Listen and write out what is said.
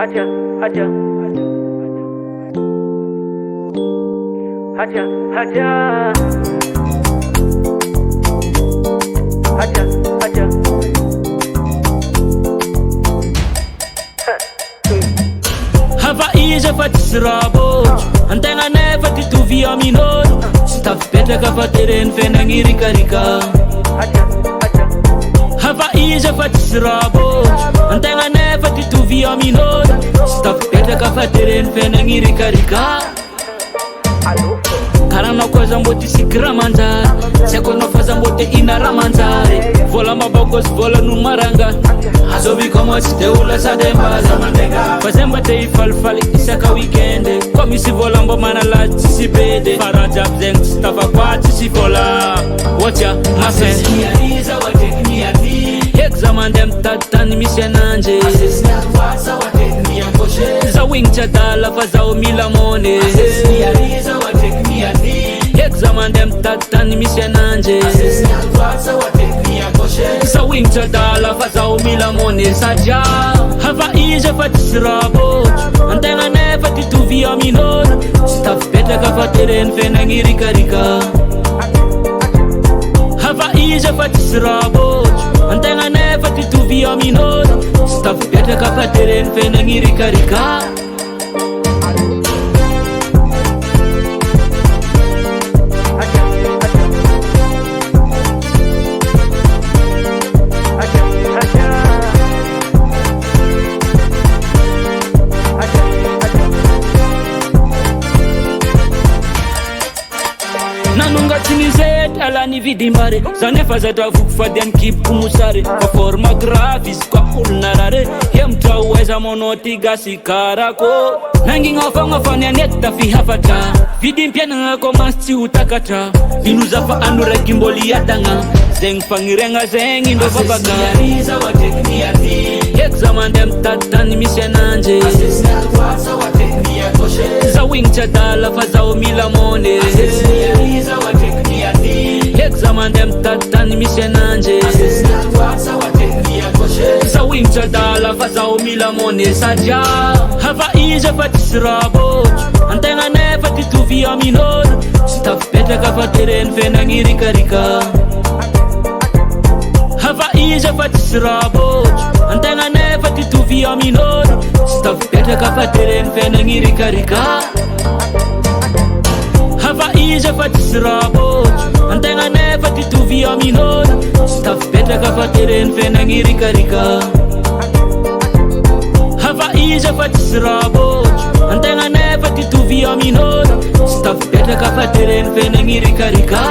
haja, haja, haja, haja, haja, haja. Havaiza fa tsy rabôtro antegna nefa ty tovy amin'olo tsy tafipetraka fa tereny fiainagnirikarika. Havaiza fa tsy rabôtro antegna nefa ty tovy amin'olo tsy tafipetraka fa tereny fiainagnirikarika. Karanao koa zambo ty sikira manjary tsy haiko anao fa zambo te ina raha manjary vola mabakosy vola no maranga azoviko moa tsy de ola sady mbaza fa zay mba te hifalifaly isaka weekende koa misy vola mba manalazy tsisy bede fa raha jiaby zegny tsy tavakoa tsisy vola ohatya mafeniariza heky za mandeha mitady tany misy ananjy zaho igny tsy adala fa zaho mila mone heky za mandeha mitady tany misy ananjy zaho igny tsy adala fa zaho mila mone satria havaiza fa tsisy rabôtro antegna nefa ty tovy amin'olo tsy tafipetraka fa tereny fiainagnirikarika. Havaiza fa tsisy rabôtro antegna nefa ty tovy amin'olo tsy tafipetraka fa tereny fiainagnirikarika. Nanongatsy nizety ala nividimbare za nefa zatravoko fady anikipoko mosare fa forma grave izy koa olona rare hemitra oaiza manao ty gasy karako nangignao fogna fa nianety tafihafatra vidimpiainagna commence tsy ho takatra vinoza fa andro raiky mboly iadagna zegny fagniriagna zegny ndô fabaka heky za mandeha mitady tany misy ananjy zaho igny tsy adala fa zaho mila mone heky za mandeha mitady tany misy ananjy zaho igny tsy adala fa zaho mila mone satria havaiza fa tsisy rabôtro antegna nefa ty tovy amin'olo tsy tafipetraka fa tereny fiainagnirikarika. Havaiza fa tsisy rabôtro antegna nefa ty tovy amin'olo tsy tafipetraka fa tereny fiainagnirikarika. Havaiza fa tsisy rabôtro antegna nefa ty tovy amin'olo tsy tafipetraka fa tereny fiainagnirikarika. Havaiza fa tsisy rabôtro antegna nefa ty tovy amin'olo tsy tafipetraka fa tereny fiainagnirikarika.